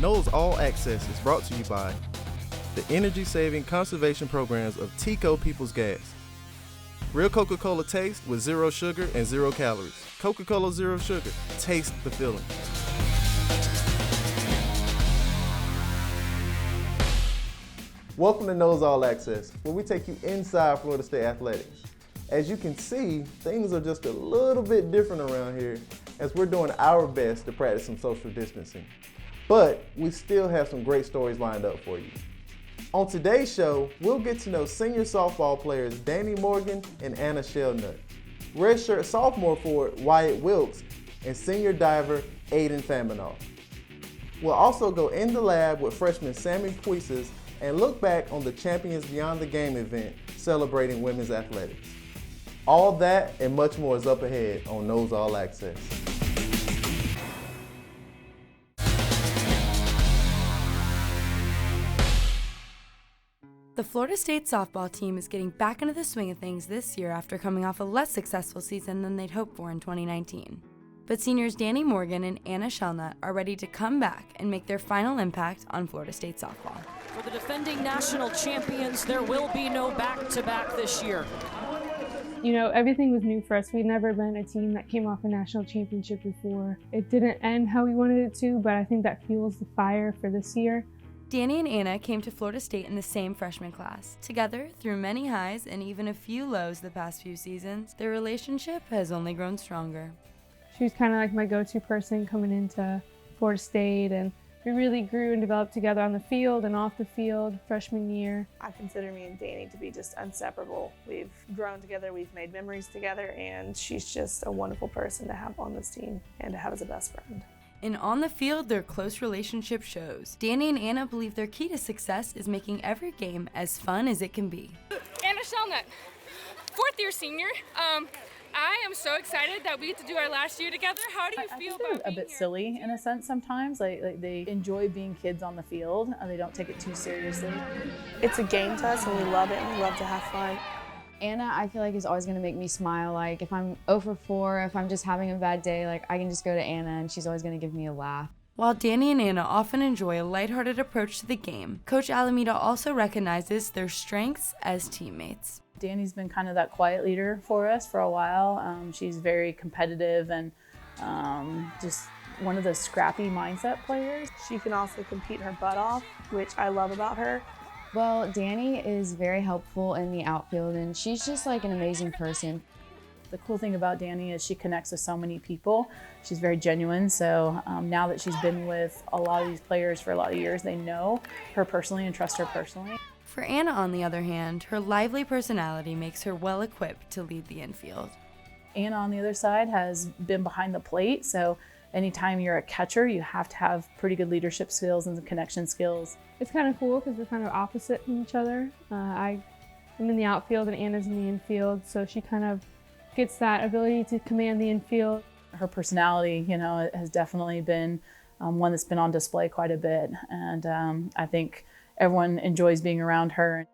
Noles All Access is brought to you by the energy-saving conservation programs of Tico People's Gas. Real Coca-Cola taste with 0 sugar and 0 calories. Coca-Cola Zero Sugar. Taste the feeling. Welcome to Noles All Access, where we take you inside Florida State athletics. As you can see, things are just a little bit different around here as we're doing our best to practice some social distancing. But we still have some great stories lined up for you. On today's show, we'll get to know senior softball players Danny Morgan and Anna Shelnut, redshirt sophomore forward Wyatt Wilkes, and senior diver Aiden Seminole. We'll also go in the lab with freshman Sammy Puises and look back on the Champions Beyond the Game event celebrating women's athletics. All that and much more is up ahead on Noles All Access. The Florida State softball team is getting back into the swing of things this year after coming off a less successful season than they'd hoped for in 2019. But seniors Danny Morgan and Anna Shelnut are ready to come back and make their final impact on Florida State softball. For the defending national champions, there will be no back-to-back this year. You know, everything was new for us. We'd never been a team that came off a national championship before. It didn't end how we wanted it to, but I think that fuels the fire for this year. Danny and Anna came to Florida State in the same freshman class. Together, through many highs and even a few lows the past few seasons, their relationship has only grown stronger. She was kind of like my go-to person coming into Florida State, and we really grew and developed together on the field and off the field freshman year. I consider me and Danny to be just inseparable. We've grown together, we've made memories together, and she's just a wonderful person to have on this team and to have as a best friend. And on the field, their close relationship shows. Danny and Anna believe their key to success is making every game as fun as it can be. Anna Shelnut, fourth-year senior. I am so excited that we get to do our last year together. How do you feel about a bit silly in a sense sometimes. Like they enjoy being kids on the field. They don't take it too seriously. It's a game to us, and we love it, and we love to have fun. Anna, I feel like, is always going to make me smile. Like, if I'm 0 for 4, if I'm just having a bad day, like, I can just go to Anna and she's always going to give me a laugh. While Danny and Anna often enjoy a lighthearted approach to the game, Coach Alameda also recognizes their strengths as teammates. Danny's been kind of that quiet leader for us for a while. She's very competitive and just one of those scrappy mindset players. She can also compete her butt off, which I love about her. Well, Danny is very helpful in the outfield, and she's just like an amazing person. The cool thing about Danny is she connects with so many people. She's very genuine, so now that she's been with a lot of these players for a lot of years, they know her personally and trust her personally. For Anna, on the other hand, her lively personality makes her well equipped to lead the infield. Anna, on the other side, has been behind the plate, so anytime you're a catcher, you have to have pretty good leadership skills and connection skills. It's kind of cool because we're kind of opposite from each other. I'm in the outfield and Anna's in the infield, so she kind of gets that ability to command the infield. Her personality, you know, has definitely been one that's been on display quite a bit, and I think everyone enjoys being around her.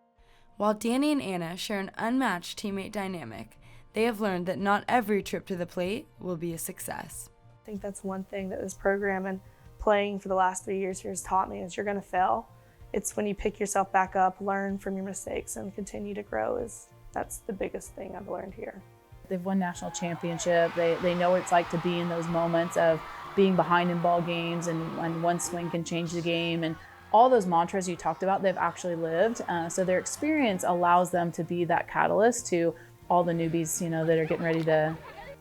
While Danny and Anna share an unmatched teammate dynamic, they have learned that not every trip to the plate will be a success. I think that's one thing that this program and playing for the last 3 years here has taught me is you're going to fail. It's when you pick yourself back up, learn from your mistakes, and continue to grow. That's the biggest thing I've learned here. They've won national championship. They know what it's like to be in those moments of being behind in ball games and one swing can change the game. And all those mantras you talked about, they've actually lived. So their experience allows them to be that catalyst to all the newbies, you know, that are getting ready to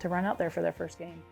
run out there for their first game.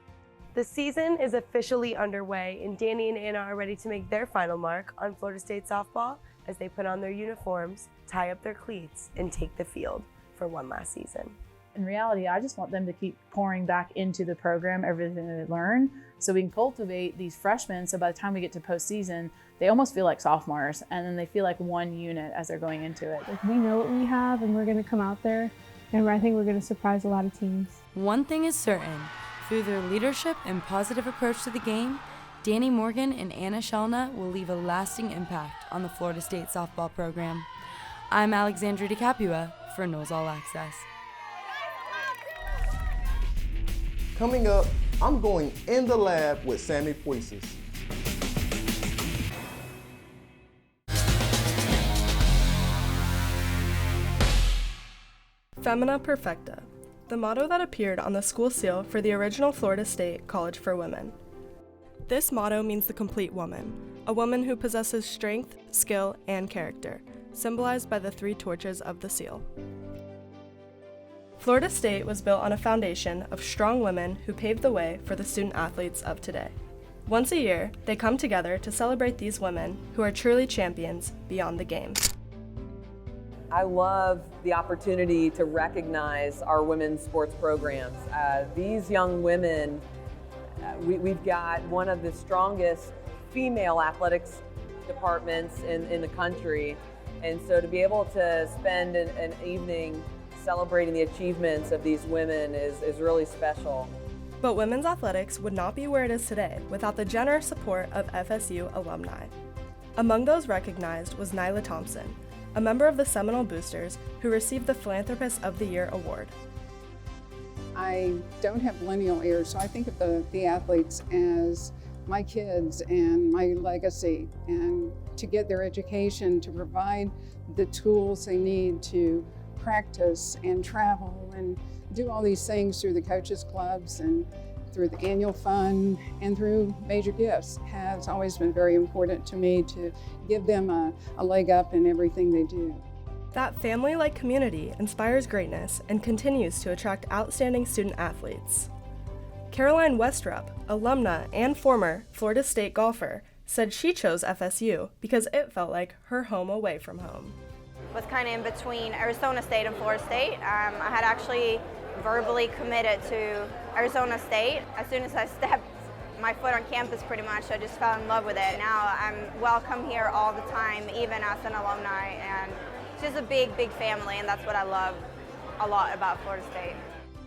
The season is officially underway, and Danny and Anna are ready to make their final mark on Florida State softball as they put on their uniforms, tie up their cleats, and take the field for one last season. In reality, I just want them to keep pouring back into the program everything they learn so we can cultivate these freshmen so by the time we get to postseason, they almost feel like sophomores and then they feel like one unit as they're going into it. Like, we know what we have and we're going to come out there and I think we're going to surprise a lot of teams. One thing is certain, through their leadership and positive approach to the game, Danny Morgan and Anna Shelnut will leave a lasting impact on the Florida State softball program. I'm Alexandra DeCapua for Noles All Access. Coming up, I'm going in the lab with Sammy Puises. Femina Perfecta, the motto that appeared on the school seal for the original Florida State College for Women. This motto means the complete woman, a woman who possesses strength, skill, and character, symbolized by the 3 torches of the seal. Florida State was built on a foundation of strong women who paved the way for the student athletes of today. Once a year, they come together to celebrate these women who are truly champions beyond the game. I love the opportunity to recognize our women's sports programs. These young women, we've got one of the strongest female athletics departments in the country. And so to be able to spend an evening celebrating the achievements of these women is really special. But women's athletics would not be where it is today without the generous support of FSU alumni. Among those recognized was Nyla Thompson, a member of the Seminole Boosters who received the Philanthropist of the Year award. I don't have millennial ears, so I think of the athletes as my kids and my legacy, and to get their education, to provide the tools they need to practice and travel and do all these things through the coaches clubs and through the annual fund and through major gifts has always been very important to me, to give them a leg up in everything they do. That family-like community inspires greatness and continues to attract outstanding student athletes. Caroline Westrup, alumna and former Florida State golfer, said she chose FSU because it felt like her home away from home. Was kind of in between Arizona State and Florida State. I had actually verbally committed to Arizona State. As soon as I stepped my foot on campus, pretty much, I just fell in love with it. Now I'm welcome here all the time, even as an alumni, and it's just a big, big family, and that's what I love a lot about Florida State.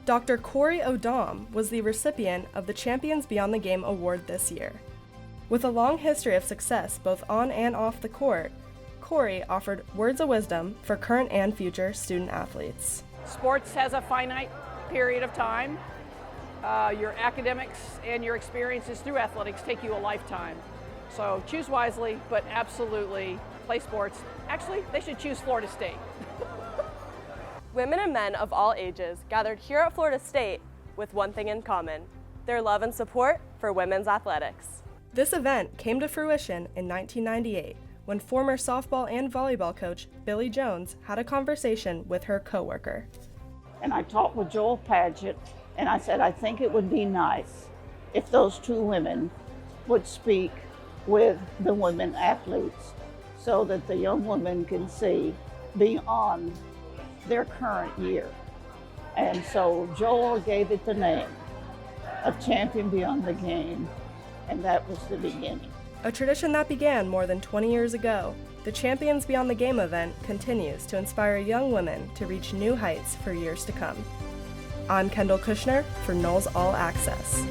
Dr. Corey O'Dom was the recipient of the Champions Beyond the Game award this year. With a long history of success both on and off the court, Corey offered words of wisdom for current and future student athletes. Sports has a finite period of time. Your academics and your experiences through athletics take you a lifetime. So choose wisely, but absolutely play sports. Actually, they should choose Florida State. Women and men of all ages gathered here at Florida State with one thing in common: their love and support for women's athletics. This event came to fruition in 1998 when former softball and volleyball coach Billy Jones had a conversation with her coworker. And I talked with Joel Padgett, and I said, I think it would be nice if those 2 women would speak with the women athletes so that the young women can see beyond their current year. And so Joel gave it the name of Champion Beyond the Game, and that was the beginning. A tradition that began more than 20 years ago, the Champions Beyond the Game event continues to inspire young women to reach new heights for years to come. I'm Kendall Kushner for Noles All Access.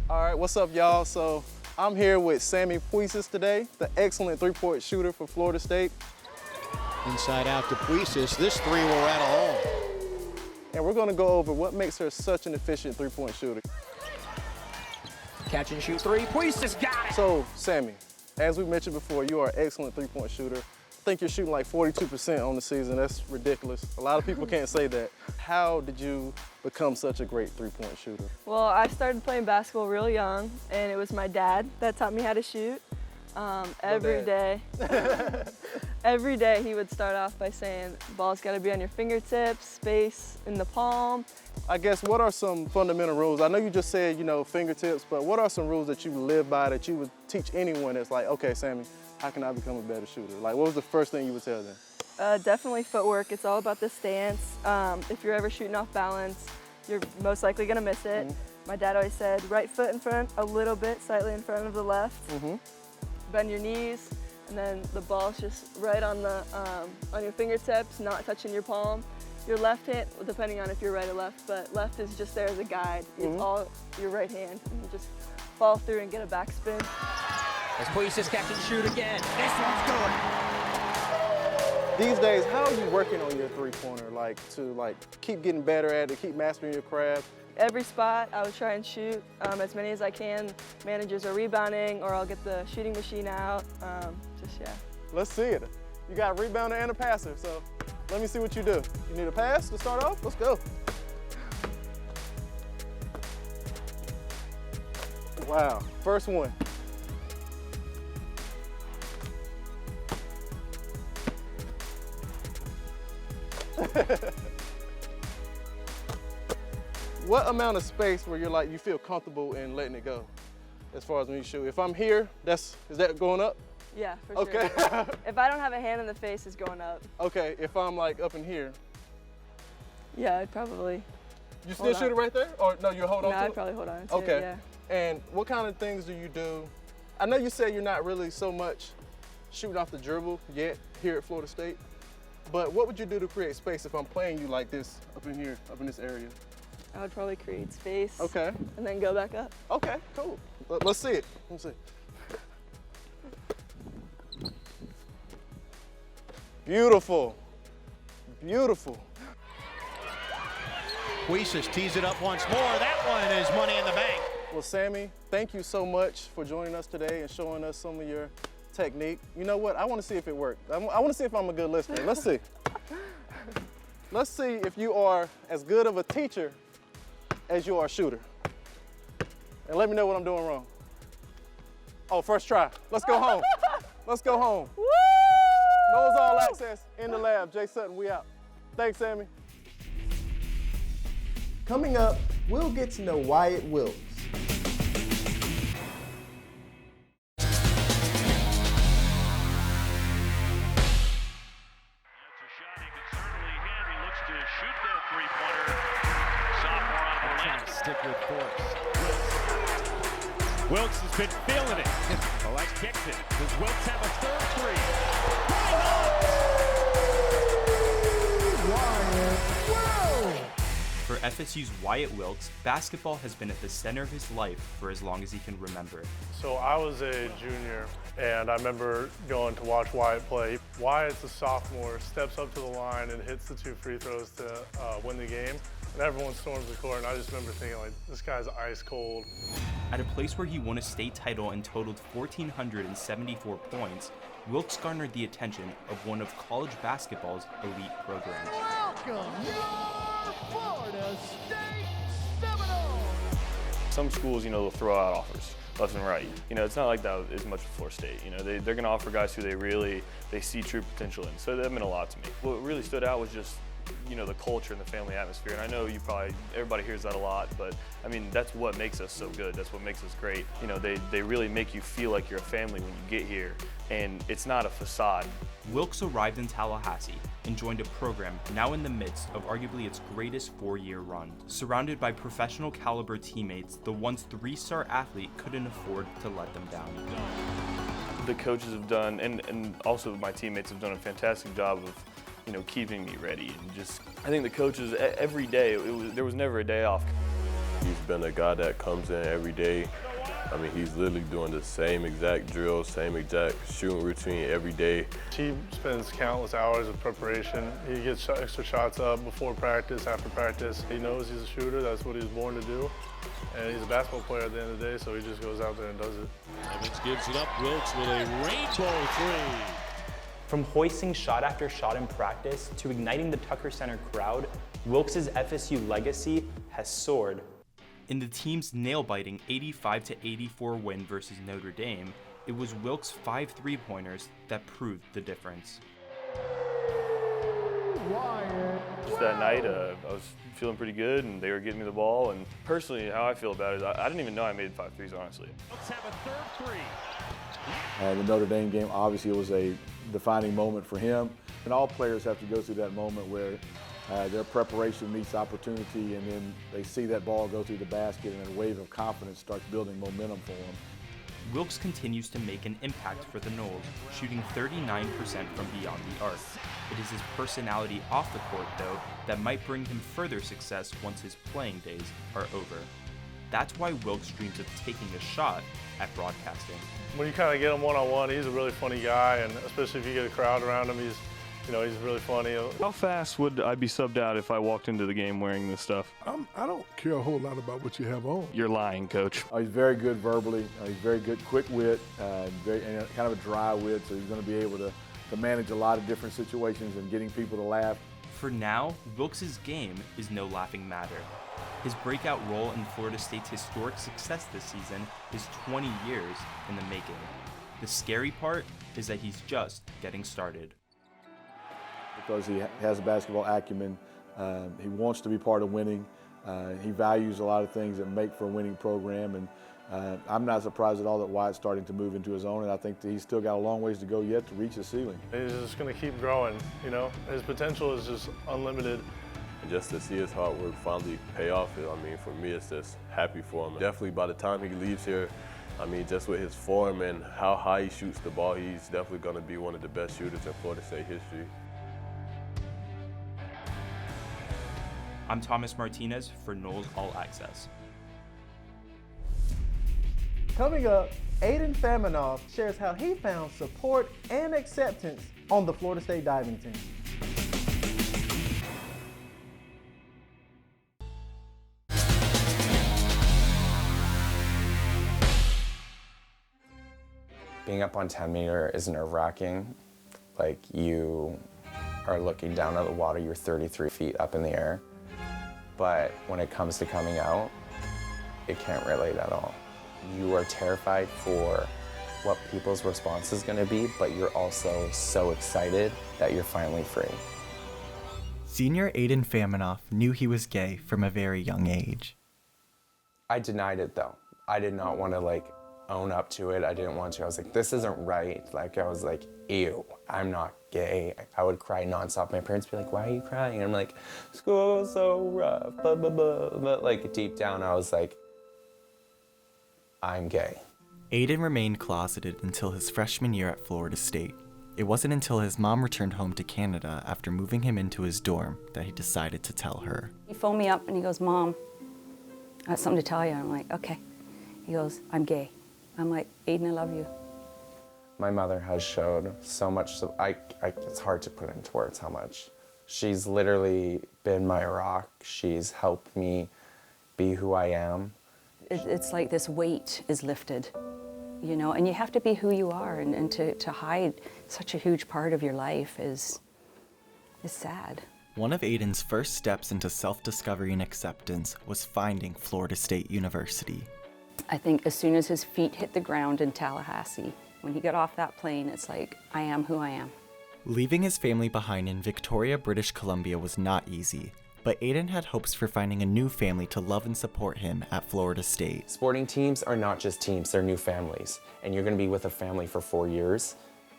All right, what's up, y'all? So I'm here with Sammy Puisis today, the excellent 3-point shooter for Florida State. Inside out to Puisis. This 3 will rattle home. And we're gonna go over what makes her such an efficient 3-point shooter. Catch and shoot 3, Puisis got it! So, Sammy, as we mentioned before, you are an excellent 3-point shooter. I think you're shooting like 42% on the season. That's ridiculous. A lot of people can't say that. How did you become such a great 3-point shooter? Well, I started playing basketball real young, and it was my dad that taught me how to shoot. Every day he would start off by saying, ball's gotta be on your fingertips, space in the palm. I guess, what are some fundamental rules? I know you just said, fingertips, but what are some rules that you live by that you would teach anyone that's like, okay, Sammy, how can I become a better shooter? Like, what was the first thing you would tell them? Definitely footwork. It's all about the stance. If you're ever shooting off balance, you're most likely gonna miss it. My dad always said, right foot in front, a little bit, slightly in front of the left. Bend your knees, and then the ball's just right on your fingertips, not touching your palm. Your left hand, depending on if you're right or left, but left is just there as a guide. It's all your right hand. And you just fall through and get a backspin. As Puisis catch and shoot again. This one's good. These days, how are you working on your 3-pointer? To keep getting better at it, keep mastering your craft, every spot I would try and shoot as many as I can. Managers are rebounding, or I'll get the shooting machine out. Yeah. Let's see it. You got a rebounder and a passer, so let me see what you do. You need a pass to start off? Let's go. Wow, first one. What amount of space where you're like, you feel comfortable in letting it go as far as when you shoot? If I'm here, is that going up? Yeah, for sure. If I don't have a hand in the face, it's going up. Okay, if I'm like up in here. Yeah, I'd probably. You still shoot it right there? Or no, you hold on to it? No, I'd probably hold on to it, yeah. And what kind of things do you do? I know you say you're not really so much shooting off the dribble yet here at Florida State, but what would you do to create space if I'm playing you like this up in here, up in this area? I would probably create space. Okay. And then go back up. Okay, cool. Let's see it. Let's see. Beautiful. Beautiful. Huises tees it up once more. That one is money in the bank. Well, Sammy, thank you so much for joining us today and showing us some of your technique. You know what? I want to see if it worked. I want to see if I'm a good listener. Let's see. Let's see if you are as good of a teacher as you are a shooter. And let me know what I'm doing wrong. Oh, first try. Let's go home. Let's go home. Woo! Noles All Access in the lab. Jay Sutton, we out. Thanks, Sammy. Coming up, we'll get to know Wyatt Wilkes. Wilkes has been feeling it. Alex kicks it. Does Wilkes have a third three? For FSU's Wyatt Wilkes, basketball has been at the center of his life for as long as he can remember. So I was a junior, and I remember going to watch Wyatt play. Wyatt's a sophomore, steps up to the line and hits the 2 free throws to win the game. And everyone storms the court, and I just remember thinking, like, this guy's ice cold. At a place where he won a state title and totaled 1,474 points, Wilkes garnered the attention of one of college basketball's elite programs. Welcome, your Florida State Seminoles! Some schools, they'll throw out offers left and right. It's not like that as much with Florida State. They're going to offer guys who they see true potential in. So that meant a lot to me. What really stood out was just the culture and the family atmosphere. And I know everybody hears that a lot, but I mean, that's what makes us so good. That's what makes us great. They really make you feel like you're a family when you get here, and it's not a facade. Wilkes arrived in Tallahassee and joined a program now in the midst of arguably its greatest 4-year run. Surrounded by professional caliber teammates, the once 3-star athlete couldn't afford to let them down. The coaches have done, and also my teammates have done a fantastic job of keeping me ready. And I think the coaches, every day, there was never a day off. He's been a guy that comes in every day. I mean, he's literally doing the same exact drill, same exact shooting routine every day. He spends countless hours of preparation. He gets extra shots up before practice, after practice. He knows he's a shooter. That's what he's born to do. And he's a basketball player at the end of the day, so he just goes out there and does it. Evans gives it up. Wilkes with a rainbow three. From hoisting shot after shot in practice to igniting the Tucker Center crowd, Wilkes' FSU legacy has soared. In the team's nail-biting 85-84 win versus Notre Dame, it was Wilkes' 5 3-pointers that proved the difference. Just that night, I was feeling pretty good, and they were getting me the ball. And personally, how I feel about it, I didn't even know I made 5 threes, honestly. Let's have a third three. The Notre Dame game, obviously, it was a defining moment for him. And all players have to go through that moment where their preparation meets opportunity, and then they see that ball go through the basket, and a wave of confidence starts building momentum for them. Wilkes continues to make an impact for the Noles, shooting 39% from beyond the arc. It is his personality off the court, though, that might bring him further success once his playing days are over. That's why Wilkes dreams of taking a shot at broadcasting. When you kind of get him one-on-one, he's a really funny guy, and especially if you get a crowd around him, You know, he's really funny. How fast would I be subbed out if I walked into the game wearing this stuff? I don't care a whole lot about what you have on. You're lying, Coach. He's very good verbally. He's very good, quick wit, and kind of a dry wit, so he's going to be able to manage a lot of different situations and getting people to laugh. For now, Wilkes' game is no laughing matter. His breakout role in Florida State's historic success this season is 20 years in the making. The scary part is that he's just getting started. Because he has a basketball acumen, he wants to be part of winning. He values a lot of things that make for a winning program, and I'm not surprised at all that Wyatt's starting to move into his own, and I think that he's still got a long ways to go yet to reach his ceiling. He's just going to keep growing, you know. His potential is just unlimited. And just to see his hard work finally pay off, I mean, for me, it's just happy for him. Definitely by the time he leaves here, I mean, just with his form and how high he shoots the ball, he's definitely going to be one of the best shooters in Florida State history. I'm Thomas Martinez for Noles All Access. Coming up, Aiden Faminoff shares how he found support and acceptance on the Florida State diving team. Being up on 10 meter is nerve-wracking. Like, you are looking down at the water, you're 33 feet up in the air. But when it comes to coming out, it can't relate at all. You are terrified for what people's response is going to be, but you're also so excited that you're finally free. Senior Aiden Faminoff knew he was gay from a very young age. I denied it though. I did not want to own up to it. I didn't want to. I was like, this isn't right. I was like, ew, I'm not gay. I would cry nonstop. My parents would be like, why are you crying? And I'm like, school was so rough, blah, blah, blah. But deep down, I was like, I'm gay. Aiden remained closeted until his freshman year at Florida State. It wasn't until his mom returned home to Canada after moving him into his dorm that he decided to tell her. He phoned me up and he goes, Mom, I have something to tell you. I'm like, okay. He goes, I'm gay. I'm like, Aiden, I love you. My mother has showed so much, it's hard to put into words how much. She's literally been my rock. She's helped me be who I am. It's like this weight is lifted, you know, and you have to be who you are, and to hide such a huge part of your life is sad. One of Aiden's first steps into self-discovery and acceptance was finding Florida State University. I think as soon as his feet hit the ground in Tallahassee, when he got off that plane, it's like, I am who I am. Leaving his family behind in Victoria, British Columbia was not easy, but Aiden had hopes for finding a new family to love and support him at Florida State. Sporting teams are not just teams, they're new families. And you're gonna be with a family for 4 years,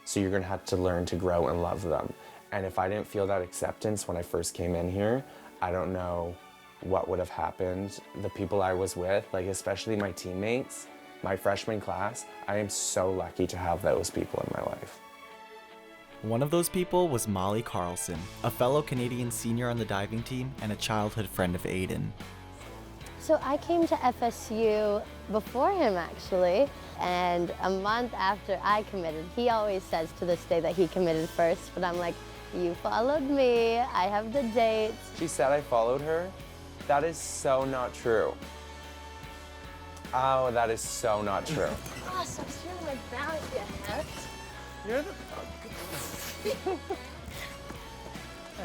so you're gonna have to learn to grow and love them. And if I didn't feel that acceptance when I first came in here, I don't know what would have happened. The people I was with, especially my teammates, my freshman class, I am so lucky to have those people in my life. One of those people was Molly Carlson, a fellow Canadian senior on the diving team and a childhood friend of Aiden. So I came to FSU before him, actually, and a month after I committed. He always says to this day that he committed first, but I'm like, you followed me, I have the dates. She said I followed her? That is so not true. Oh, that is so not true. Oh, so you're my balance, you heck. You're the...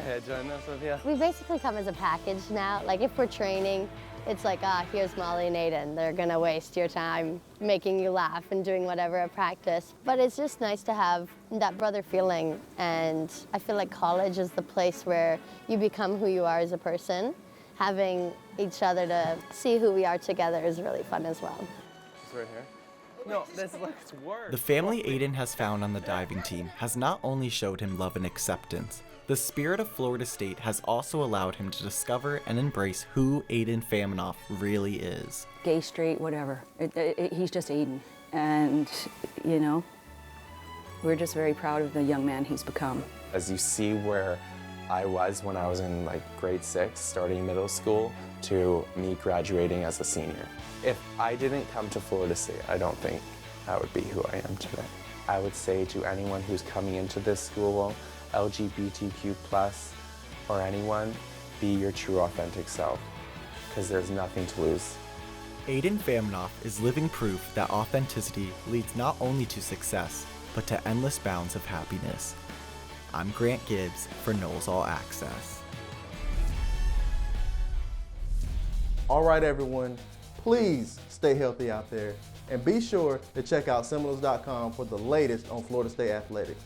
Hey, John, that's up here. We basically come as a package now. If we're training, it's like, here's Molly and Aiden. They're gonna waste your time making you laugh and doing whatever at practice. But it's just nice to have that brother feeling, and I feel like college is the place where you become who you are as a person. Having each other to see who we are together is really fun as well. It's right here. No, this looks worse. The family Aiden has found on the diving team has not only showed him love and acceptance, the spirit of Florida State has also allowed him to discover and embrace who Aiden Faminoff really is. Gay, straight, whatever. He's just Aiden. And, you know, we're just very proud of the young man he's become. As you see where I was when I was in grade 6, starting middle school, to me graduating as a senior. If I didn't come to Florida State, I don't think I would be who I am today. I would say to anyone who's coming into this school LGBTQ+, or anyone, be your true authentic self, because there's nothing to lose. Aiden Faminoff is living proof that authenticity leads not only to success, but to endless bounds of happiness. I'm Grant Gibbs for Noles All Access. All right, everyone, please stay healthy out there, and be sure to check out Seminoles.com for the latest on Florida State athletics.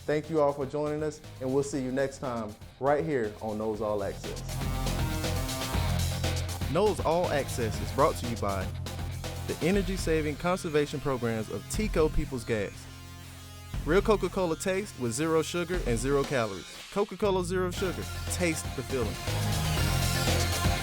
Thank you all for joining us, and we'll see you next time right here on Noles All Access. Noles All Access is brought to you by the energy-saving conservation programs of Tico People's Gas. Real Coca-Cola taste with 0 sugar and 0 calories. Coca-Cola Zero Sugar. Taste the feeling.